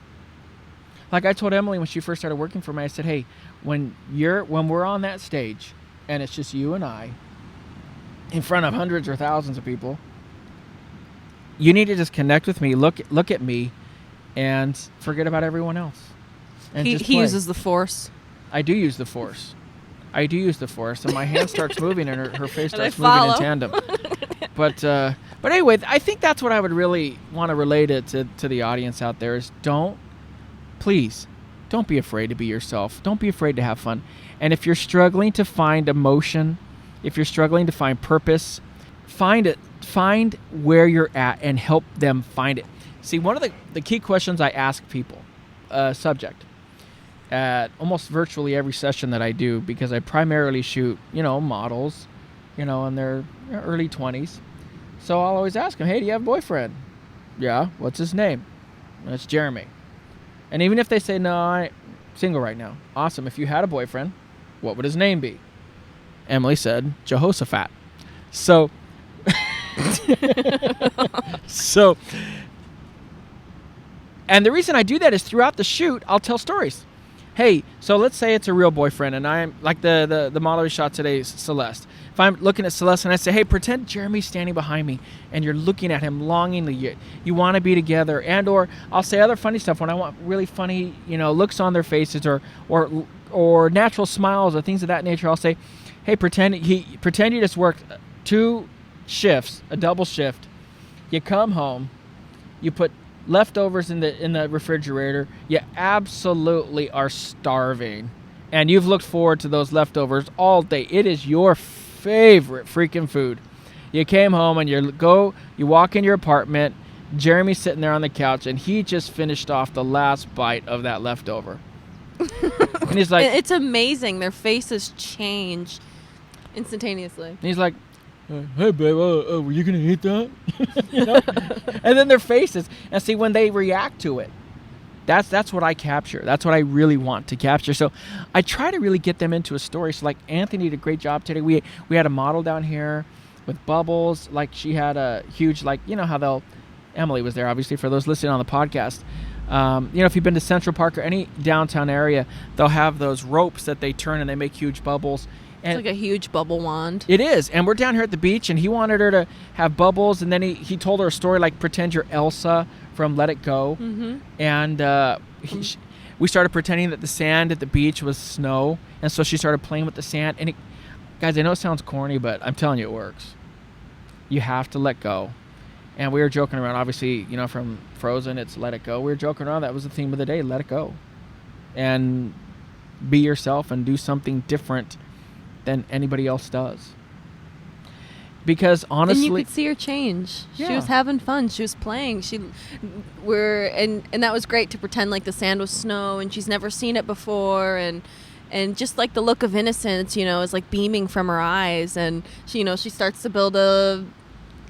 Like I told Emily when she first started working for me, I said, hey, when we're on that stage and it's just you and I in front of hundreds or thousands of people, you need to just connect with me, look at me, and forget about everyone else. And he uses the force. I do use the force. And my hand starts moving and her face starts moving in tandem. But But anyway, I think that's what I would really want to relate it to the audience out there is please, don't be afraid to be yourself. Don't be afraid to have fun. And if you're struggling to find emotion, if you're struggling to find purpose, find it. Find where you're at and help them find it. See, one of the key questions I ask people, subject, at almost virtually every session that I do, because I primarily shoot, models, in their early 20s. So I'll always ask them, hey, do you have a boyfriend? Yeah. What's his name? It's Jeremy. And even if they say, no, I'm single right now. Awesome. If you had a boyfriend, what would his name be? Emily said, Jehoshaphat. So, and the reason I do that is throughout the shoot, I'll tell stories. Hey, so let's say it's a real boyfriend, and I'm like the model we shot today is Celeste. If I'm looking at Celeste and I say, hey, pretend Jeremy's standing behind me, and you're looking at him longingly, you want to be together, and or I'll say other funny stuff when I want really funny, looks on their faces or natural smiles or things of that nature. I'll say, hey, pretend you just worked 2 shifts, a double shift. You come home, you put leftovers in the refrigerator. You absolutely are starving, and you've looked forward to those leftovers all day. It is your favorite freaking food. You came home and you walk in your apartment. Jeremy's sitting there on the couch, and he just finished off the last bite of that leftover. And he's like, it's amazing. Their faces change instantaneously. And he's like, hey, babe, were you going to eat that? And then their faces. And see, when they react to it, that's what I capture. That's what I really want to capture. So I try to really get them into a story. So like Anthony did a great job today. We had a model down here with bubbles. Like she had a huge, how Emily was there, obviously, for those listening on the podcast. If you've been to Central Park or any downtown area, they'll have those ropes that they turn and they make huge bubbles. And it's like a huge bubble wand. It is. And we're down here at the beach, and he wanted her to have bubbles, and then he told her a story like, pretend you're Elsa from Let It Go. Mm-hmm. And we started pretending that the sand at the beach was snow, and so she started playing with the sand. And guys, I know it sounds corny, but I'm telling you it works. You have to let go. And we were joking around, obviously, from Frozen, it's Let It Go. We were joking around. That was the theme of the day, let it go. And be yourself and do something different than anybody else does. Because honestly, and you could see her change. Yeah. She was having fun. She was playing. And that was great to pretend like the sand was snow and she's never seen it before, and just like the look of innocence, is like beaming from her eyes, and she starts to build a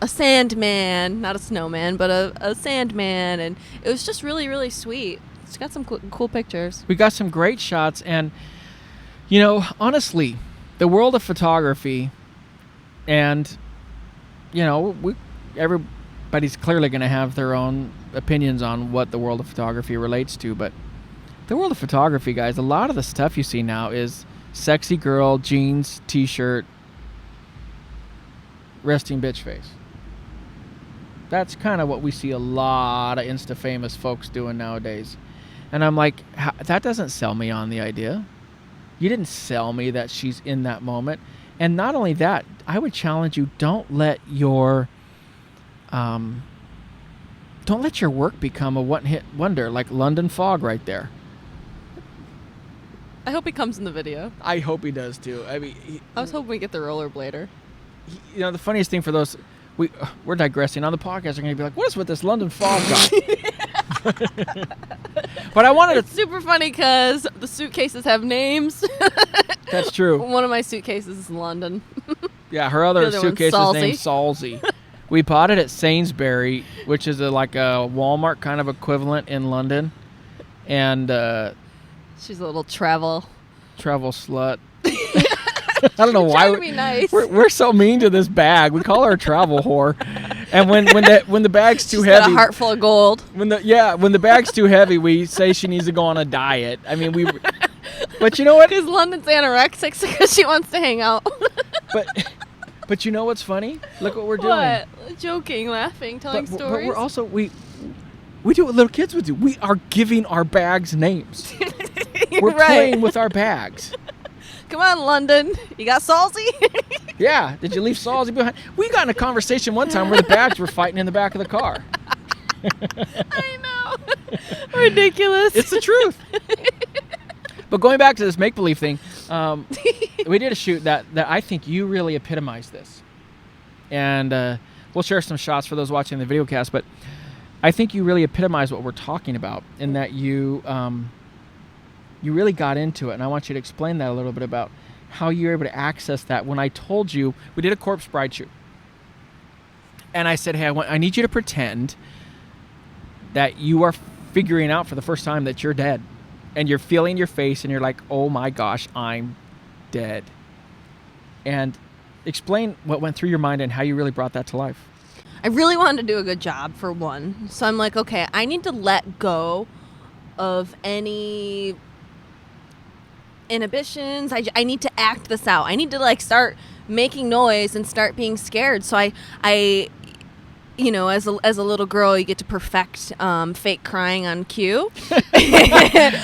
sandman, not a snowman, but a sandman, and it was just really, really sweet. It's got some cool pictures. We got some great shots, and honestly, the world of photography, and everybody's clearly going to have their own opinions on what the world of photography relates to, but the world of photography, guys, a lot of the stuff you see now is sexy girl, jeans, t-shirt, resting bitch face. That's kind of what we see a lot of Insta famous folks doing nowadays. And I'm like, that doesn't sell me on the idea. You didn't sell me that she's in that moment. And not only that, I would challenge you, don't let your work become a one-hit wonder like London Fog right there. I hope he comes in the video. I hope he does too. I mean, I was hoping we get the rollerblader. The funniest thing for those, we're digressing on the podcast. They're going to be like, what is with this London Fog guy? But I wanted It's super funny because the suitcases have names. That's true. One of my suitcases is London. Yeah, her other suitcase is named Salsy. We bought it at Sainsbury, which is like a Walmart kind of equivalent in London. And she's a little travel slut. I don't know why. Trying to be nice. We're so mean to this bag. We call her a travel whore. And when the bag's too She's heavy, got a heart full of gold. When the bag's too heavy, we say she needs to go on a diet. I mean, but you know what? Because London's anorexic because she wants to hang out. But you know what's funny? Look what we're doing. What? Joking, laughing, telling stories. But we're also we do what little kids would do. We are giving our bags names. We're playing with our bags. Come on, London. You got Salsy? Yeah. Did you leave Salsy behind? We got in a conversation one time where the bags were fighting in the back of the car. I know. Ridiculous. It's the truth. But going back to this make-believe thing, we did a shoot that I think you really epitomized this. And we'll share some shots for those watching the video cast, but I think you really epitomized what we're talking about in that you really got into it. And I want you to explain that a little bit about how you were able to access that. When I told you, we did a corpse bride shoot. And I said, hey, I need you to pretend that you are figuring out for the first time that you're dead. And you're feeling your face and you're like, oh my gosh, I'm dead. And explain what went through your mind and how you really brought that to life. I really wanted to do a good job, for one. So I'm like, okay, I need to let go of any inhibitions. I need to act this out. I need to like start making noise and start being scared. So I you know, as a little girl, you get to perfect fake crying on cue.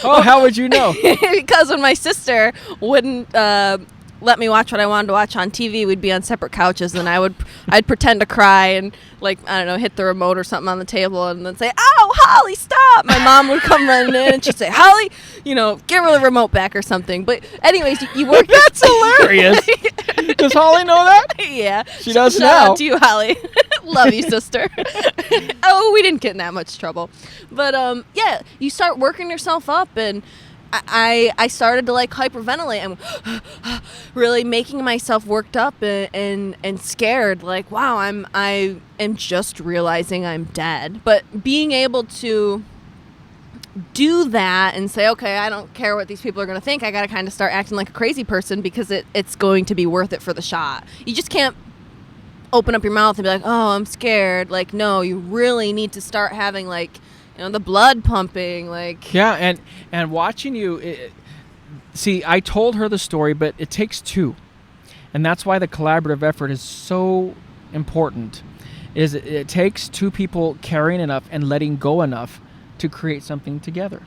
Oh, how would you know? Because when my sister wouldn't let me watch what I wanted to watch on TV, we'd be on separate couches, and I'd pretend to cry and, like, I don't know, hit the remote or something on the table and then say, "Ow, Holly, stop!" My mom would come running in and she'd say, "Holly, you know, give her the remote back or something." But anyways, you work. That's hilarious. Does Holly know that? Yeah, she does Shout now. out to you, Holly. Love you, sister. Oh, we didn't get in that much trouble, but yeah, you start working yourself up, and I started to like hyperventilate and really making myself worked up and scared. Like, wow, I am just realizing I'm dead. But being able to do that and say, okay, I don't care what these people are going to think. I got to kind of start acting like a crazy person because it's going to be worth it for the shot. You just can't open up your mouth and be like, oh, I'm scared. Like, no, you really need to start having like, you know, the blood pumping, like. Yeah, and watching you, see, I told her the story, but it takes two. And that's why the collaborative effort is so important, is it takes two people caring enough and letting go enough to create something together.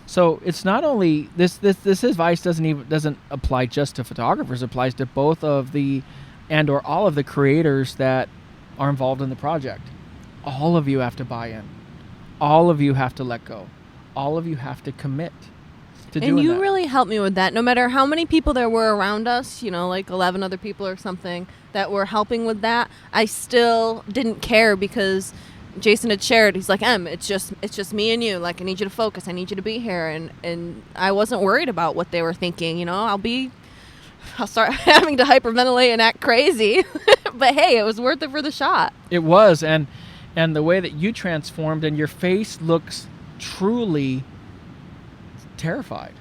So it's not only, this advice doesn't apply just to photographers, it applies to both of the, and or all of the creators that are involved in the project. All of you have to buy in. All of you have to let go. All of you have to commit to doing that. And you really helped me with that. No matter how many people there were around us, you know, like 11 other people or something that were helping with that, I still didn't care because Jason had shared, he's like, it's just me and you. Like, I need you to focus. I need you to be here. And I wasn't worried about what they were thinking. You know, I'll start having to hyperventilate and act crazy. But hey, it was worth it for the shot. It was. And the way that you transformed and your face looks truly terrified.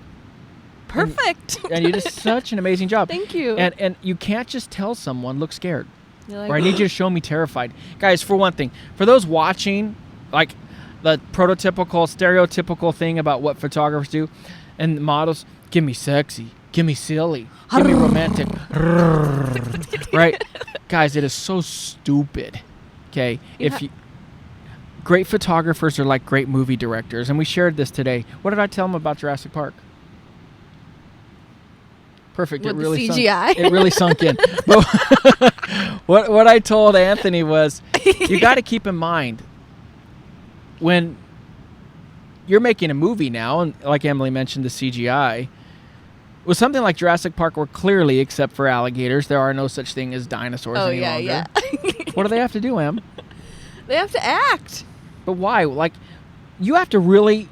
Perfect. And you did such an amazing job. Thank you. And you can't just tell someone, look scared. Like, Or I need you to show me terrified. Guys, for one thing, for those watching, like the prototypical, stereotypical thing about what photographers do, and models, give me sexy, give me silly, give me romantic. Right? Guys, it is so stupid. Okay? Great photographers are like great movie directors, and we shared this today. What did I tell them about Jurassic Park? Perfect. With it really the CGI. It really sunk in. But what I told Anthony was, you got to keep in mind when you're making a movie now, and like Emily mentioned, the CGI, with something like Jurassic Park, where clearly, except for alligators, there are no such thing as dinosaurs any longer. Yeah. What do they have to do, Em? They have to act. But why? Like, you have to really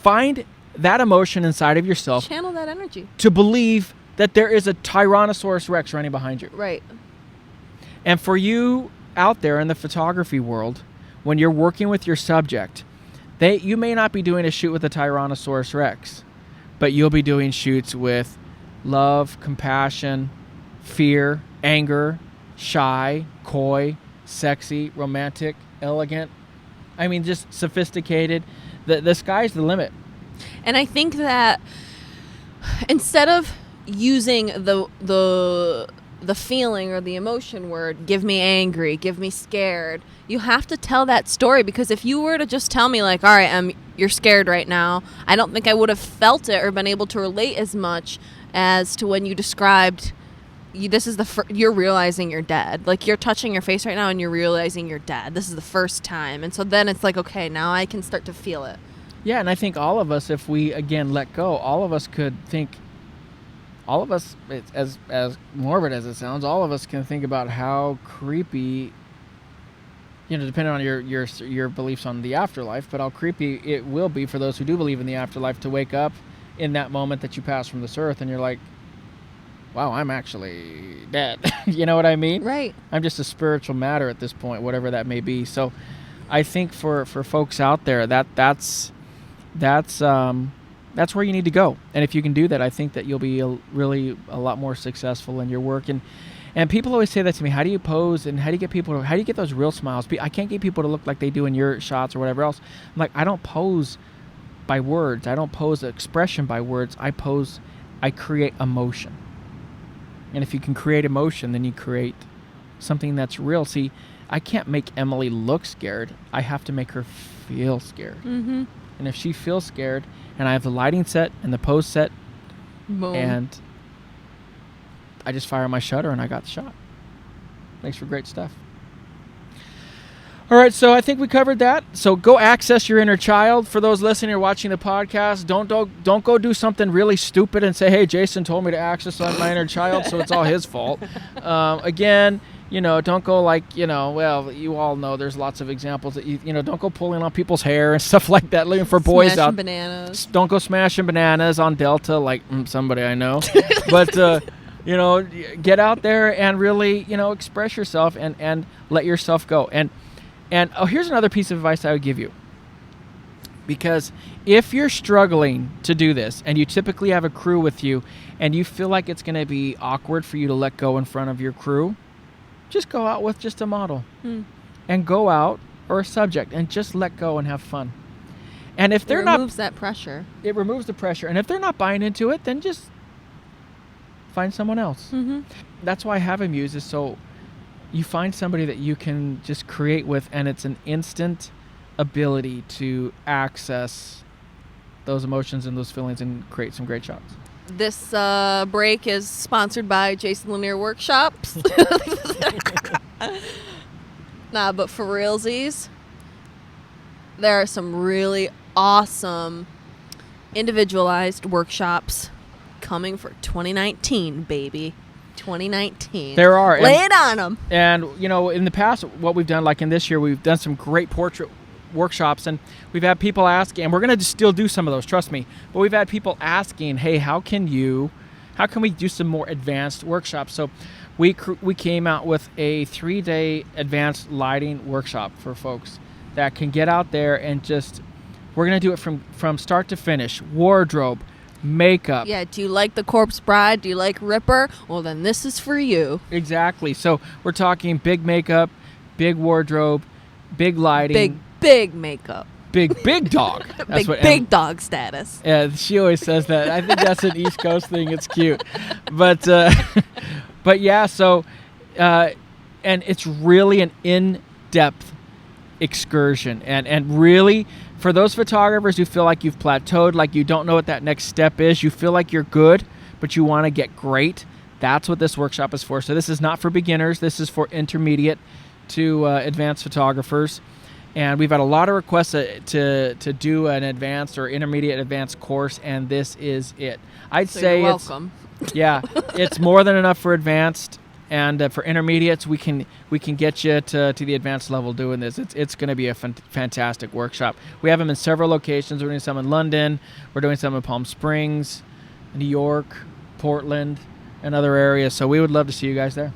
find that emotion inside of yourself. Channel that energy. To believe that there is a Tyrannosaurus Rex running behind you. Right. And for you out there in the photography world, when you're working with your subject, you may not be doing a shoot with a Tyrannosaurus Rex, but you'll be doing shoots with love, compassion, fear, anger, shy, coy, sexy, romantic, elegant. I mean, just sophisticated. The sky's the limit. And I think that instead of using the feeling or the emotion word, give me angry, give me scared, you have to tell that story, because if you were to just tell me like, all right, you're scared right now, I don't think I would have felt it or been able to relate as much as to when you described this is you're realizing you're dead. Like, you're touching your face right now and you're realizing you're dead. This is the first time. And so then it's like, okay, now I can start to feel it. Yeah, and I think all of us, if we, again, let go, all of us could think, all of us, as morbid as it sounds, all of us can think about how creepy, depending on your beliefs on the afterlife, but how creepy it will be for those who do believe in the afterlife to wake up in that moment that you pass from this earth and you're like, wow, I'm actually dead. You know what I mean? Right. I'm just a spiritual matter at this point, whatever that may be. So I think for folks out there, that's where you need to go. And if you can do that, I think that you'll be really a lot more successful in your work. And people always say that to me, how do you pose and how do you get those real smiles? I can't get people to look like they do in your shots or whatever else. I'm like, I don't pose by words. I don't pose expression by words. I create emotion. And if you can create emotion, then you create something that's real. See, I can't make Emily look scared. I have to make her feel scared. Mm-hmm. And if she feels scared, and I have the lighting set and the pose set, boom, and I just fire my shutter and I got the shot. Makes for great stuff. All right, so I think we covered that. So go access your inner child. For those listening or watching the podcast, don't go do something really stupid and say, hey, Jason told me to access my inner child, so it's all his fault. Again, don't go like, well, you all know there's lots of examples that, don't go pulling on people's hair and stuff like that. Looking for boys smashing out. Bananas. Don't go smashing bananas on Delta like somebody I know. But, get out there and really, express yourself and let yourself go. And here's another piece of advice I would give you. Because if you're struggling to do this and you typically have a crew with you and you feel like it's going to be awkward for you to let go in front of your crew, just go out with just a model and go out or a subject and just let go and have fun. And if they're not... It removes that pressure. It removes the pressure. And if they're not buying into it, then just find someone else. Mm-hmm. That's why I have a muse is so you find somebody that you can just create with, and it's an instant ability to access those emotions and those feelings and create some great shots. This break is sponsored by Jason Lanier Workshops. Nah, but for realsies, there are some really awesome individualized workshops coming for 2019, baby. 2019. There are. Lay it on them. And, in the past, what we've done, like in this year, we've done some great portrait workshops, and we've had people asking, and we're going to still do some of those, trust me, but we've had people asking, hey, how can we do some more advanced workshops? So we came out with a 3-day advanced lighting workshop for folks that can get out there and we're going to do it from start to finish, wardrobe, makeup. Yeah, do you like The Corpse Bride? Do you like Ripper? Well, then this is for you. Exactly. So we're talking big makeup, big wardrobe, big lighting. Big makeup. Big dog. That's big dog status. Yeah, she always says that. I think that's an East Coast thing. It's cute. But yeah, so, and it's really an in-depth excursion. And really, for those photographers who feel like you've plateaued, like you don't know what that next step is, you feel like you're good, but you want to get great, that's what this workshop is for. So this is not for beginners. This is for intermediate to advanced photographers. And we've had a lot of requests to do an advanced or intermediate advanced course, and this is it. I'd say you're welcome. It's more than enough for advanced. And for intermediates, we can get you to the advanced level doing this. It's going to be a fantastic workshop. We have them in several locations. We're doing some in London. We're doing some in Palm Springs, New York, Portland, and other areas. So we would love to see you guys there.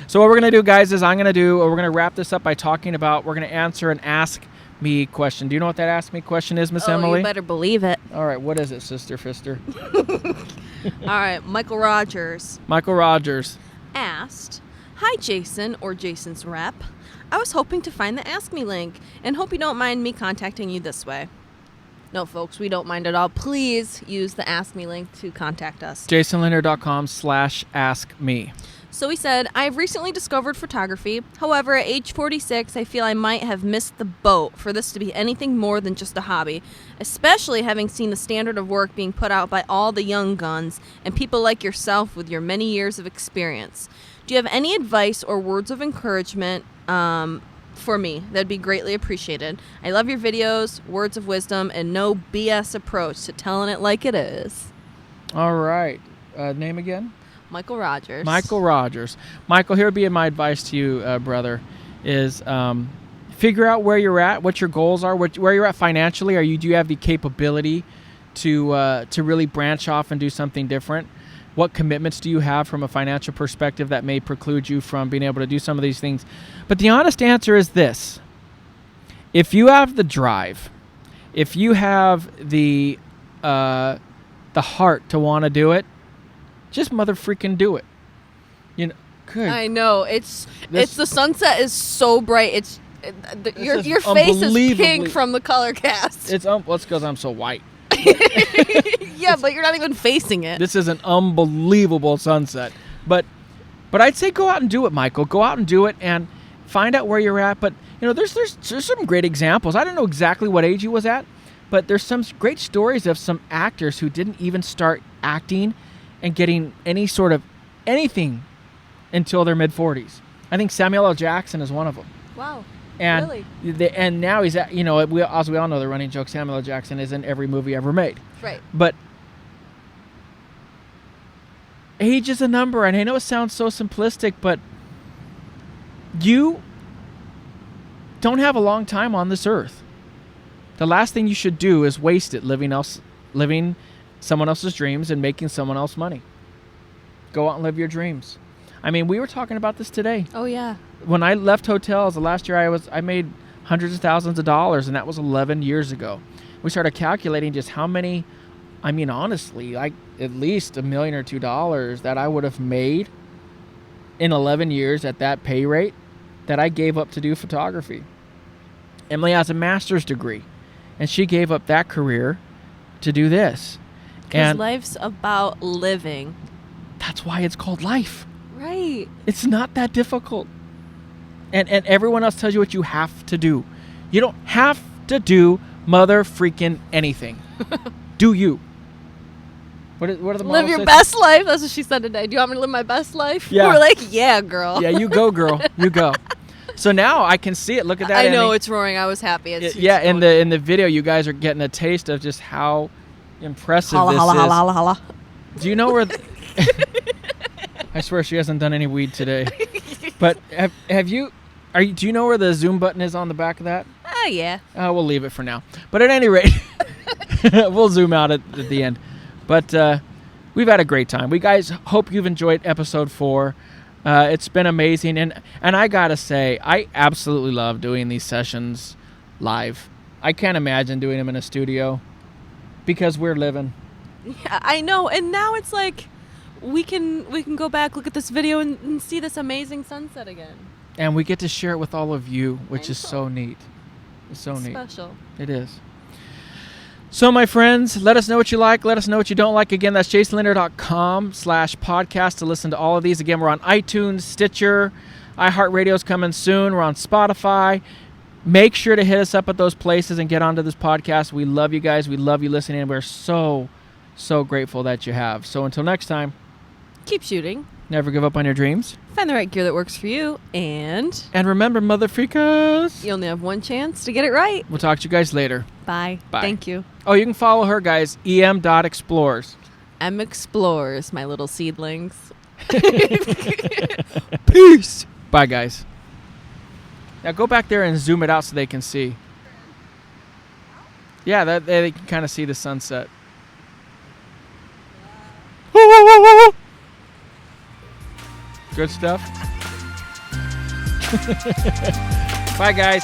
So what we're going to do, guys, is we're going to wrap this up by talking about, we're going to answer an Ask Me question. Do you know what that Ask Me question is, Miss Emily? You better believe it. All right, what is it, Sister Fister? All right, Michael Rogers asked, "Hi, Jason or Jason's rep. I was hoping to find the Ask Me link and hope you don't mind me contacting you this way." No, folks, we don't mind at all. Please use the Ask Me link to contact us. JasonLanier.com/askme. So he said, I've recently discovered photography. However, at age 46, I feel I might have missed the boat for this to be anything more than just a hobby, especially having seen the standard of work being put out by all the young guns and people like yourself with your many years of experience. Do you have any advice or words of encouragement for me? That'd be greatly appreciated. I love your videos, words of wisdom, and no BS approach to telling it like it is. All right. Name again? Michael Rogers. Michael Rogers. Michael, here would be my advice to you, brother, is figure out where you're at, what your goals are, where you're at financially. Do you have the capability to really branch off and do something different? What commitments do you have from a financial perspective that may preclude you from being able to do some of these things? But the honest answer is this. If you have the drive, if you have the heart to want to do it, just mother freaking do it. Good. I know. It's the sunset is so bright. Your face is pink from the color cast. It's because I'm so white. Yeah, but you're not even facing it. This is an unbelievable sunset. But I'd say go out and do it, Michael. Go out and do it and find out where you're at. But there's some great examples. I don't know exactly what age he was at, but there's some great stories of some actors who didn't even start acting and getting any sort of anything until their mid-40s. I think Samuel L. Jackson is one of them. Wow. And really? And now he's at, as we all know, the running joke, Samuel L. Jackson is in every movie ever made. Right. But age is a number, and I know it sounds so simplistic, but you don't have a long time on this earth. The last thing you should do is waste it living someone else's dreams and making someone else money. Go out and live your dreams. I mean, we were talking about this today. Oh, yeah. When I left hotels the last year, I made hundreds of thousands of dollars, and that was 11 years ago. We started calculating just how many, honestly, like at least $1 million or $2 million that I would have made in 11 years at that pay rate that I gave up to do photography. Emily has a master's degree, and she gave up that career to do this. Because life's about living. That's why it's called life. Right. It's not that difficult. And everyone else tells you what you have to do. You don't have to do mother freaking anything. Do you? What are the Live your best life. That's what she said today. Do you want me to live my best life? Yeah. We're like, yeah, girl. Yeah, you go, girl. You go. So now I can see it. Look at that. I know it's roaring. I was happy. In the video, you guys are getting a taste of just how impressive this is. Holla. Do you know where? I swear she hasn't done any weed today. But have you? Do you know where the zoom button is on the back of that? Oh yeah. We'll leave it for now. But at any rate, we'll zoom out at the end. But we've had a great time. We guys hope you've enjoyed episode 4. It's been amazing, and I gotta say, I absolutely love doing these sessions live. I can't imagine doing them in a studio because we're living. Yeah, I know, and now it's like we can go back, look at this video, and see this amazing sunset again. And we get to share it with all of you, which is so neat. It's so neat. Special. It is. So, my friends, let us know what you like. Let us know what you don't like. Again, that's jasonlanier.com/podcast to listen to all of these. Again, we're on iTunes, Stitcher, iHeartRadio's coming soon. We're on Spotify. Make sure to hit us up at those places and get onto this podcast. We love you guys. We love you listening. And we're so grateful that you have. So, until next time, keep shooting. Never give up on your dreams. Find the right gear that works for you. And remember, mother freakers, you only have one chance to get it right. We'll talk to you guys later. Bye. Thank you. Oh, you can follow her, guys. em.explores. M Explores, my little seedlings. Peace. Bye, guys. Now go back there and zoom it out so they can see. Yeah, they can kind of see the sunset. Good stuff. Bye, guys.